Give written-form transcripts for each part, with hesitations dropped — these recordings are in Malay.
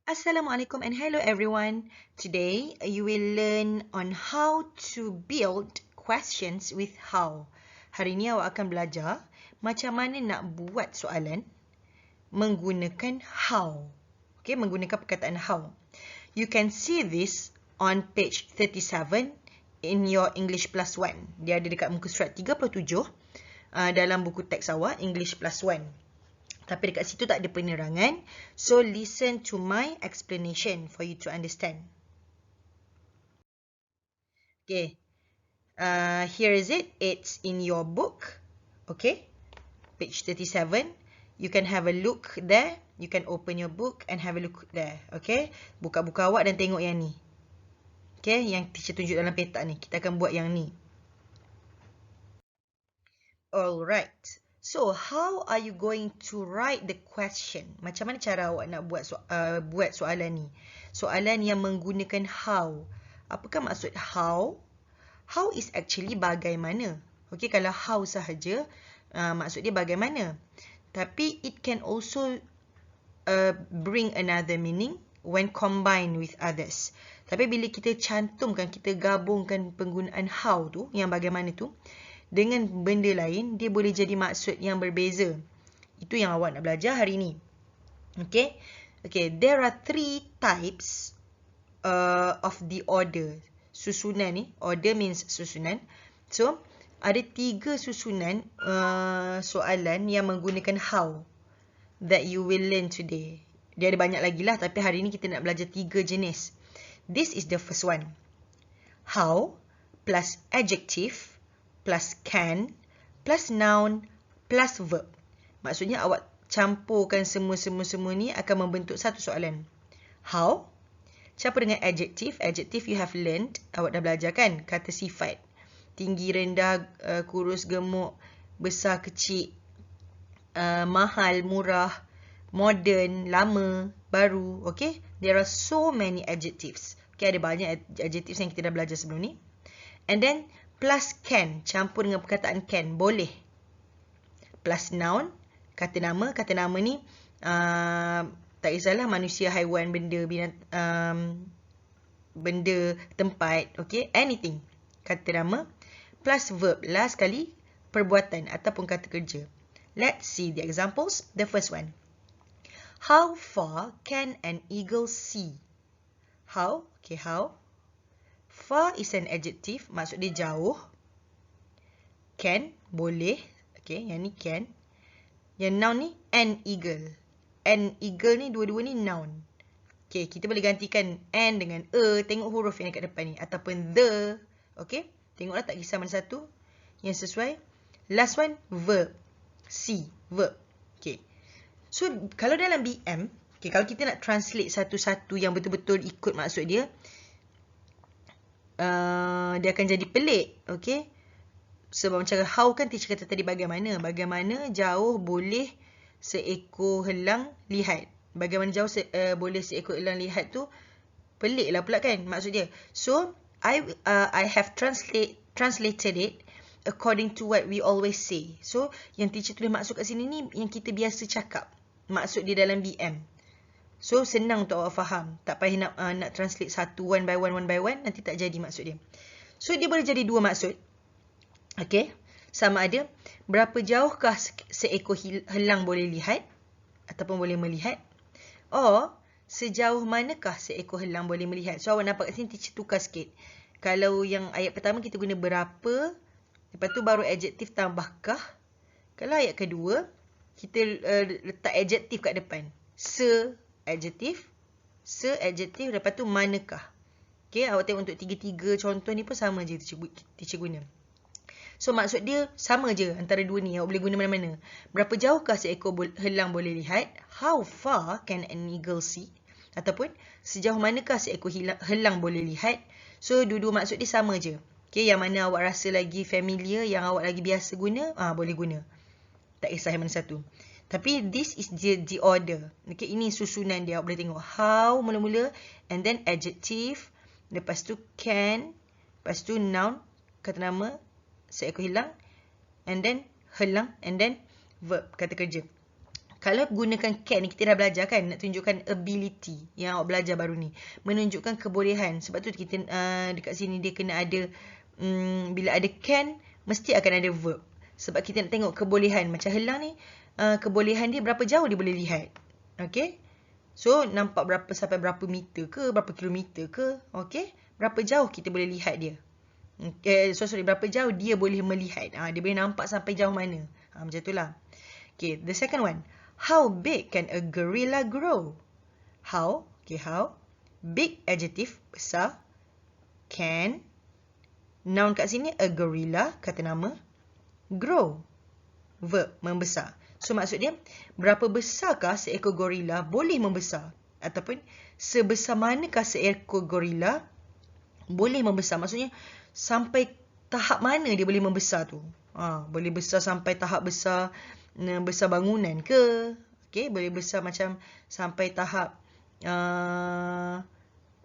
Assalamualaikum and hello everyone. Today you will learn on how to build questions with how. Hari ni awak akan belajar macam mana nak buat soalan menggunakan how. Okay, menggunakan perkataan how. You can see this on page 37 in your English Plus 1. Dia ada dekat muka surat 37 dalam buku teks awak English Plus 1. Tapi dekat situ tak ada penerangan. So, listen to my explanation for you to understand. Okay. Here is it. It's in your book. Okay. Page 37. You can have a look there. You can open your book and have a look there. Okay. Buka-buka awak dan tengok yang ni. Okay. Yang teacher tunjuk dalam peta ni. Kita akan buat yang ni. Alright. So, how are you going to write the question? Macam mana cara awak nak buat soalan ni? Soalan yang menggunakan how. Apakah maksud how? How is actually bagaimana. Okay, kalau how sahaja, maksud dia bagaimana. Tapi, it can also bring another meaning when combined with others. Tapi, bila kita cantumkan, kita gabungkan penggunaan how tu, yang bagaimana tu, dengan benda lain, dia boleh jadi maksud yang berbeza. Itu yang awak nak belajar hari ni. Okay. Okay, there are 3 types of the order. Susunan ni, order means susunan. So, ada 3 susunan soalan yang menggunakan how that you will learn today. Dia ada banyak lagi lah, tapi hari ni kita nak belajar 3 jenis. This is the first one. How plus adjective plus can, plus noun, plus verb. Maksudnya awak campurkan semua ni akan membentuk satu soalan. How? Campur dengan adjective. Adjective you have learned. Awak dah belajar kan? Kata sifat. Tinggi, rendah, kurus, gemuk, besar, kecil, mahal, murah, modern, lama, baru. Okay? There are so many adjectives. Okay, ada banyak adjectives yang kita dah belajar sebelum ni. And then, plus can, campur dengan perkataan can, boleh. Plus noun, kata nama. Kata nama ni, tak kisahlah manusia, haiwan, benda, benda, tempat, okay, anything. Kata nama. Plus verb, last kali, perbuatan ataupun kata kerja. Let's see the examples. The first one. How far can an eagle see? How? Okay, how? Far is an adjective, maksud dia jauh. Can, boleh. Okay, yang ni can. Yang noun ni, an eagle. An eagle ni, dua-dua ni noun. Okay, kita boleh gantikan an dengan a. Tengok huruf yang dekat depan ni. Ataupun the. Okay, tengoklah tak kisah mana satu yang sesuai. Last one, verb. See, verb. Okay. So, kalau dalam BM, okay, kalau kita nak translate satu-satu yang betul-betul ikut maksud dia, dia akan jadi pelik. Okay. Sebab macam how kan teacher kata tadi bagaimana. Bagaimana jauh boleh seekor helang lihat. Bagaimana jauh boleh seekor helang lihat tu pelik lah pula kan maksud dia. So, I have translated it according to what we always say. So, yang teacher tulis maksud kat sini ni yang kita biasa cakap. Maksud dia dalam BM. So, senang untuk awak faham. Tak payah nak translate satu one by one. Nanti tak jadi maksud dia. So, dia boleh jadi 2 maksud. Okay. Sama ada, berapa jauhkah seekor helang boleh lihat? Ataupun boleh melihat? Or, sejauh manakah seekor helang boleh melihat? So, awak nampak kat sini, teacher tukar sikit. Kalau yang ayat pertama, kita guna berapa. Lepas tu, baru adjektif tambahkah. Kalau ayat kedua, kita letak adjektif kat depan. Adjektif, lepas tu manakah. Okay, awak tengok untuk 3 contoh ni pun sama je teacher guna. So, maksud dia sama je antara 2 ni. Awak boleh guna mana-mana. Berapa jauhkah seekor helang boleh lihat? How far can an eagle see? Ataupun, sejauh manakah seekor helang boleh lihat? So, dua-dua maksud dia sama je. Okay, yang mana awak rasa lagi familiar, yang awak lagi biasa guna, boleh guna. Tak kisah yang mana satu. Tapi this is the order. Okay, ini susunan dia. Awak boleh tengok how mula-mula. And then adjective. Lepas tu can. Lepas tu noun. Kata nama. Seekor hilang. And then helang. And then verb. Kata kerja. Kalau gunakan can ni, kita dah belajar kan, nak tunjukkan ability yang awak belajar baru ni. Menunjukkan kebolehan. Sebab tu kita dekat sini dia kena ada, bila ada can, mesti akan ada verb. Sebab kita nak tengok kebolehan. Macam Helang ni, kebolehan dia berapa jauh dia boleh lihat. Okay. So, nampak berapa sampai berapa meter ke, berapa kilometer ke. Okay. Berapa jauh kita boleh lihat dia. Berapa jauh dia boleh melihat. Dia boleh nampak sampai jauh mana. Macam tu lah. Okay, the second one. How big can a gorilla grow? How? Okay, how? Big adjective, besar. Can. Noun kat sini, a gorilla, kata nama. Grow. Verb, membesar. So, maksud dia, berapa besarkah seekor gorila boleh membesar? Ataupun, sebesar manakah seekor gorila boleh membesar? Maksudnya, sampai tahap mana dia boleh membesar tu? Boleh besar sampai tahap besar bangunan ke? Okay, boleh besar macam sampai tahap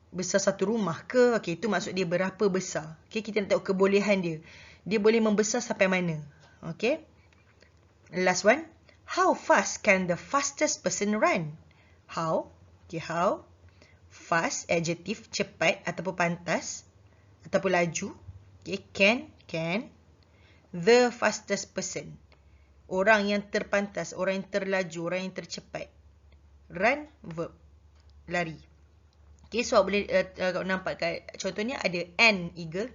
besar satu rumah ke? Okay, itu maksud dia berapa besar. Okay, kita nak tahu kebolehan dia. Dia boleh membesar sampai mana? Okay. Last one. How fast can the fastest person run? How? Okay, how? Fast, adjective, cepat ataupun pantas ataupun laju. Okay, can. The fastest person. Orang yang terpantas, orang yang terlaju, orang yang tercepat. Run, verb. Lari. Okay, so boleh kalau nampak kat contohnya ada an eagle,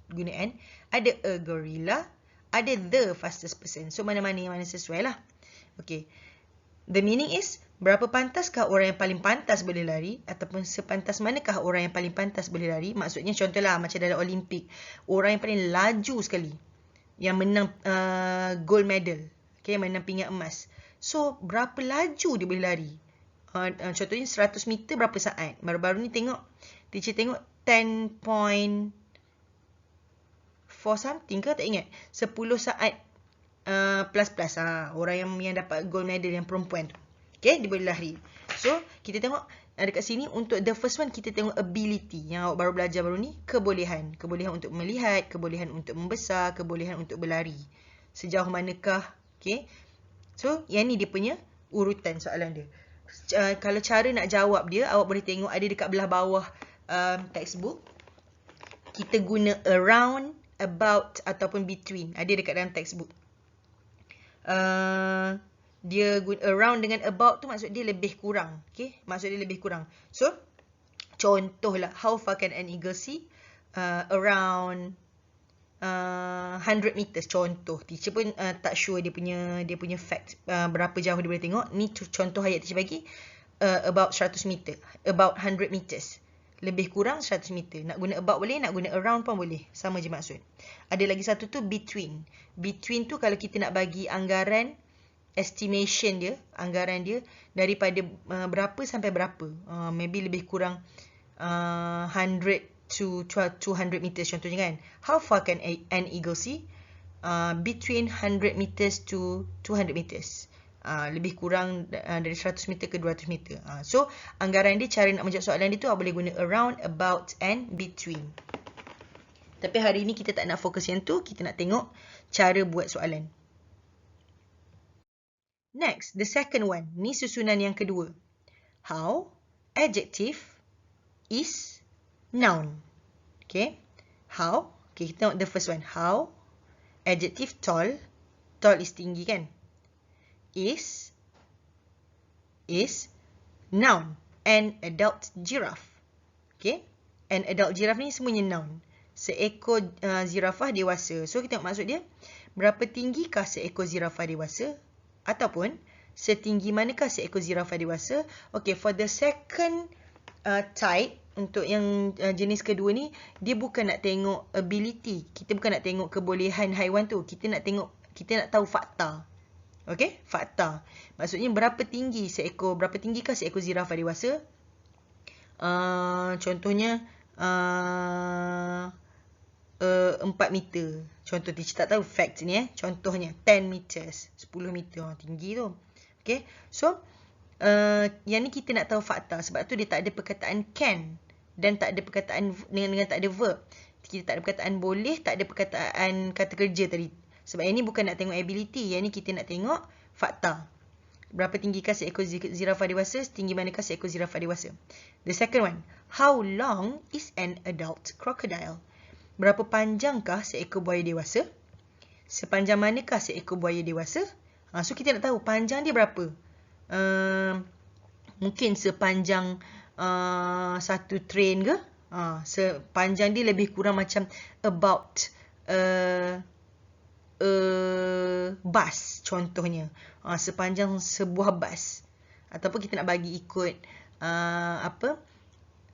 guna an. Ada a gorilla, ada the fastest person. So mana-mana yang mana sesuai lah. Okay. The meaning is, berapa pantaskah orang yang paling pantas boleh lari? Ataupun sepantas manakah orang yang paling pantas boleh lari? Maksudnya contohlah macam dalam Olimpik. Orang yang paling laju sekali. Yang menang gold medal. Okay, menang pinggan emas. So, berapa laju dia boleh lari? Contohnya 100 meter berapa saat? Baru-baru ni teacher tengok 10.4 something ke? Tak ingat. 10 saat plus. Orang yang dapat gold medal yang perempuan tu. Okay, dia boleh lari. So, kita tengok dekat sini untuk the first one, kita tengok ability. Yang awak baru belajar baru ni, kebolehan. Kebolehan untuk melihat, kebolehan untuk membesar, kebolehan untuk berlari. Sejauh manakah? Okay. So, yang ni dia punya urutan soalan dia. Kalau cara nak jawab dia, awak boleh tengok ada dekat belah bawah textbook. Kita guna around, about ataupun between. Ada dekat dalam textbook. Dia guna around dengan about tu maksud dia lebih kurang. Okay? Maksud dia lebih kurang. So, contohlah. How far can an eagle see? Around 100 meters. Contoh. Teacher pun tak sure dia punya fact. Berapa jauh dia boleh tengok. Ni contoh ayat teacher bagi. About 100 meter. About 100 meters. Lebih kurang 100 meter. Nak guna about boleh. Nak guna around pun boleh. Sama je maksud. Ada lagi satu tu between. Between tu kalau kita nak bagi anggaran, estimation dia, anggaran dia daripada berapa sampai berapa. Maybe lebih kurang 100 to 200 meters contohnya kan. How far can an eagle see? Between 100 meters to 200 meters. Lebih kurang dari 100 meter ke 200 meter. So, anggaran dia, cara nak menjawab soalan dia tu boleh guna around, about and between. Tapi hari ni kita tak nak fokus yang tu, kita nak tengok cara buat soalan. Next, the second one. Ni susunan yang kedua. How, adjective, is, noun. Okay. How. Okay, kita tengok the first one. How, adjective, tall. Tall is tinggi kan. Is, noun. An adult giraffe. Okay. An adult giraffe ni semuanya noun. Seekor zirafah dewasa. So, kita tengok maksud dia. Berapa tinggikah seekor zirafah dewasa? Ataupun setinggi manakah seekor zirafah dewasa? Okay, for the second type, untuk yang jenis kedua ni, dia bukan nak tengok ability. Kita bukan nak tengok kebolehan haiwan tu. Kita nak tahu fakta. Okay, fakta. Maksudnya berapa tinggikah seekor zirafah dewasa? Contohnya 4 meter. Contoh, teacher tak tahu fact ni Contohnya 10 meters, 10 meter. Tinggi tu. Okay. So, yang ni kita nak tahu fakta. Sebab tu dia tak ada perkataan can. Dan tak ada perkataan dengan tak ada verb. Kita tak ada perkataan boleh, tak ada perkataan kata kerja tadi. Sebab yang ni bukan nak tengok ability. Yang ni kita nak tengok fakta. Berapa tinggikah seekor zirafah dewasa? Setinggi manakah seekor zirafah dewasa? The second one. How long is an adult crocodile? Berapa panjangkah seekor buaya dewasa? Sepanjang manakah seekor buaya dewasa? So kita nak tahu panjang dia berapa. Mungkin sepanjang satu train ke? Sepanjang dia lebih kurang macam about bus contohnya. Sepanjang sebuah bus. Ataupun kita nak bagi ikut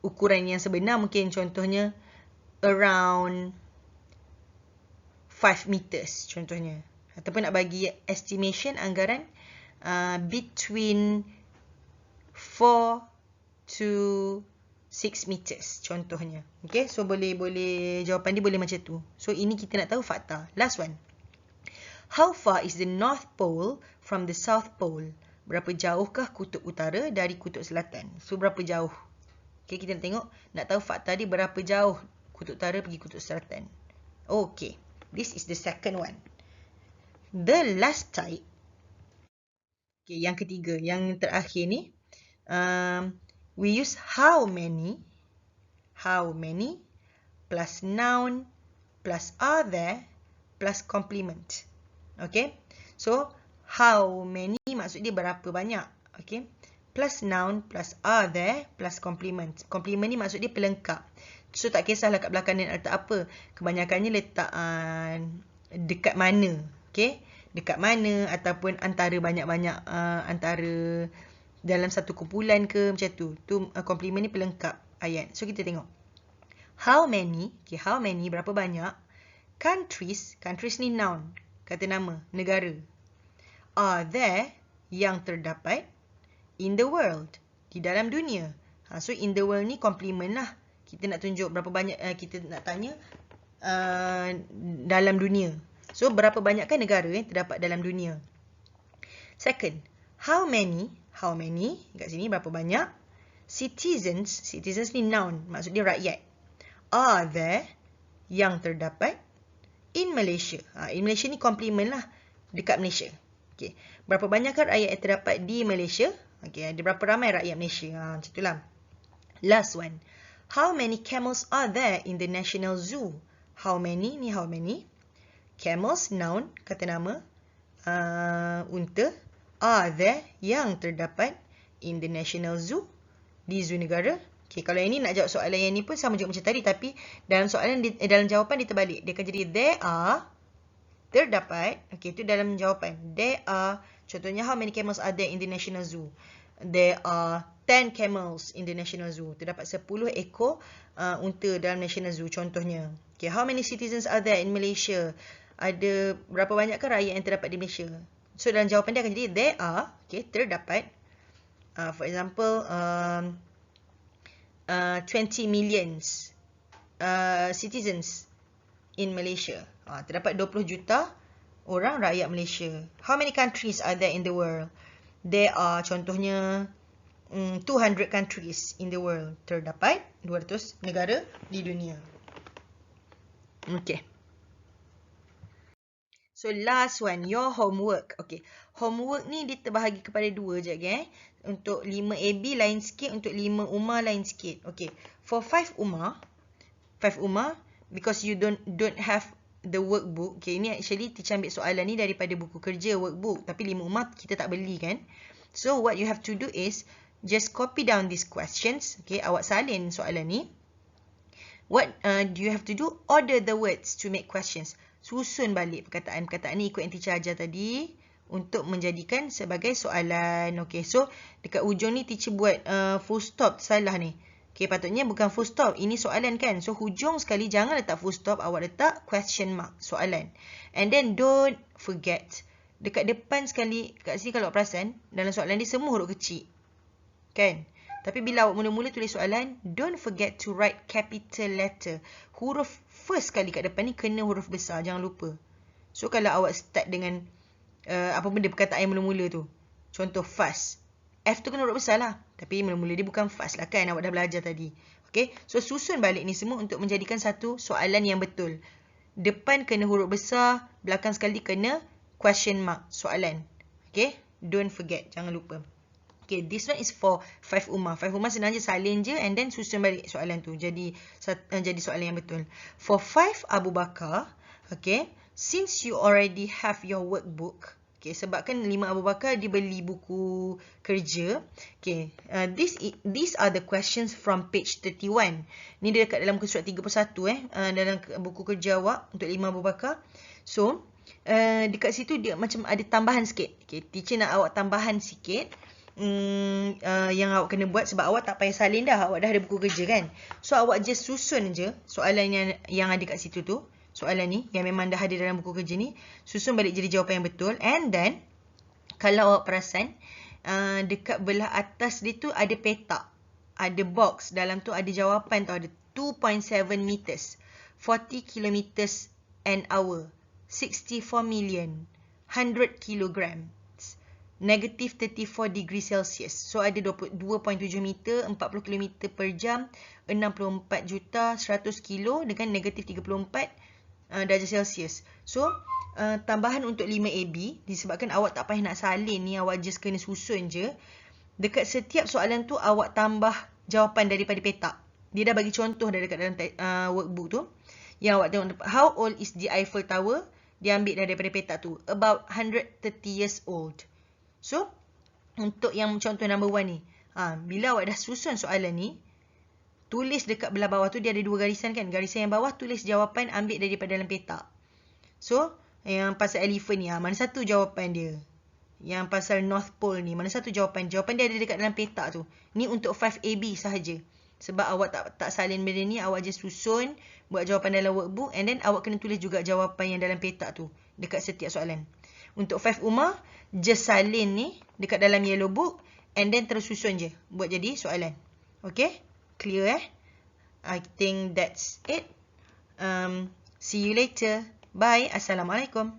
ukuran yang sebenar, mungkin contohnya around 5 meters contohnya. Ataupun nak bagi estimation anggaran between 4 to 6 meters contohnya. Okay, so boleh jawapan dia boleh macam tu. So ini kita nak tahu fakta. Last one. How far is the North Pole from the South Pole? Berapa jauhkah kutub utara dari kutub selatan? So berapa jauh? Okay, kita nak tengok, nak tahu fakta dia berapa jauh kutub utara pergi kutub selatan. Okay, this is the second one. The last type. Okay, yang ketiga, yang terakhir ni. We use how many plus noun plus are there plus complement. Okay, so how many maksud dia berapa banyak. Okay, plus noun plus are there plus complement. Complement ni maksud dia pelengkap. So tak kisahlah kat belakang ni letak apa. Kebanyakannya letak dekat mana. Okay, dekat mana ataupun antara banyak-banyak antara dalam satu kumpulan ke macam tu. Tu complement ni pelengkap ayat. So kita tengok. How many, okay, how many berapa banyak countries ni noun, kata nama, negara. Are there yang terdapat in the world, di dalam dunia. So in the world ni complement lah. Kita nak tunjuk berapa banyak, kita nak tanya dalam dunia. So berapa banyakkah negara yang terdapat dalam dunia. Second, how many kat sini berapa banyak citizens ni noun, maksud dia rakyat. Are there yang terdapat in Malaysia. In Malaysia ni complement lah, dekat Malaysia. Okay. Berapa banyakkah rakyat yang terdapat di Malaysia? Okay, ada berapa ramai rakyat Malaysia. Macam itulah. Last one. How many camels are there in the National Zoo? How many ni how many. Camels noun, kata nama, unta. Are there yang terdapat in the National Zoo, di zoo negara. Okay, kalau yang ni nak jawab soalan yang ni pun sama juga macam tadi, tapi dalam soalan dalam jawapan dia terbalik. Dia akan jadi there are, terdapat. Okay, itu dalam jawapan. There are, contohnya how many camels are there in the National Zoo? There are 10 camels in the National Zoo. Terdapat 10 ekor unta dalam National Zoo contohnya. Okay, how many citizens are there in Malaysia? Ada berapa banyakkah rakyat yang terdapat di Malaysia? So dalam jawapan dia akan jadi there are, okay, terdapat. For example, 20 millions citizens in Malaysia. Terdapat 20 juta orang rakyat Malaysia. How many countries are there in the world? There are, contohnya, 200 countries in the world. Terdapat 200 negara di dunia. Okay. So last one, your homework. Okay, homework ni dia terbahagi kepada dua je, okay? Untuk 5 AB lain sikit, untuk 5 Umar lain sikit. Okay, for 5 Umar, because you don't have the workbook. Okay, ini actually teacher ambil soalan ni daripada buku kerja workbook, tapi 5 Umar kita tak beli kan. So what you have to do is just copy down these questions. Okay, awak salin soalan ni. What do you have to do? Order the words to make questions. Susun balik perkataan-perkataan ni ikut yang teacher ajar tadi untuk menjadikan sebagai soalan. Okay, so dekat hujung ni teacher buat full stop, salah ni. Okay, patutnya bukan full stop, ini soalan kan. So hujung sekali jangan letak full stop, awak letak question mark, soalan. And then don't forget, dekat depan sekali, kat sini kalau awak perasan, dalam soalan dia semua huruf kecil. Kan? Tapi bila awak mula-mula tulis soalan, don't forget to write capital letter. Huruf first kali kat depan ni kena huruf besar, jangan lupa. So kalau awak start dengan apa benda perkataan yang mula-mula tu, contoh fast, F tu kena huruf besar lah. Tapi mula-mula dia bukan fast lah kan, awak dah belajar tadi. Okay, so susun balik ni semua untuk menjadikan satu soalan yang betul. Depan kena huruf besar, belakang sekali kena question mark, soalan. Okay, Don't forget, jangan lupa. Okay, this one is for 5 Umar. 5 Umar senang je salin je and then susun balik soalan tu. Jadi soalan yang betul. For 5 Abu Bakar, okay, since you already have your workbook, okay, sebabkan 5 Abu Bakar dia beli buku kerja. Okay, these are the questions from page 31. Ni dia dekat dalam muka surat 31 dalam buku kerja awak untuk 5 Abu Bakar. So, dekat situ dia macam ada tambahan sikit. Okay, teacher nak awak tambahan sikit. Yang awak kena buat sebab awak tak payah salin dah. Awak dah ada buku kerja kan. So, awak just susun je soalan yang ada kat situ tu. Soalan ni yang memang dah ada dalam buku kerja ni. Susun balik jadi jawapan yang betul. And then, kalau awak perasan, dekat belah atas dia tu ada petak. Ada box. Dalam tu ada jawapan tu. Ada 2.7 meters. 40 kilometers an hour. 64 million. 100 kilograms. Negative 34 degree Celsius. So, ada 2.7 meter, 40 km per jam, 64 juta, 100 kilo dengan negatif 34 darjah Celsius. So, tambahan untuk 5AB, disebabkan awak tak payah nak salin ni, awak just kena susun je. Dekat setiap soalan tu, awak tambah jawapan daripada petak. Dia dah bagi contoh dah dekat dalam workbook tu. Yang awak tengok, how old is the Eiffel Tower? Dia ambil daripada petak tu. About 130 years old. So, untuk yang contoh number 1 ni, bila awak dah susun soalan ni, tulis dekat belah bawah tu, dia ada 2 garisan kan. Garisan yang bawah, tulis jawapan, ambil daripada dalam petak. So, yang pasal elephant ni, mana satu jawapan dia? Yang pasal North Pole ni, mana satu jawapan? Jawapan dia ada dekat dalam petak tu. Ni untuk 5AB sahaja. Sebab awak tak salin benda ni, awak just susun, buat jawapan dalam workbook, and then awak kena tulis juga jawapan yang dalam petak tu, dekat setiap soalan. Untuk 5 Umar, just salin ni dekat dalam yellow book and then terus susun je buat jadi soalan. Okay? Clear I think that's it. See you later. Bye. Assalamualaikum.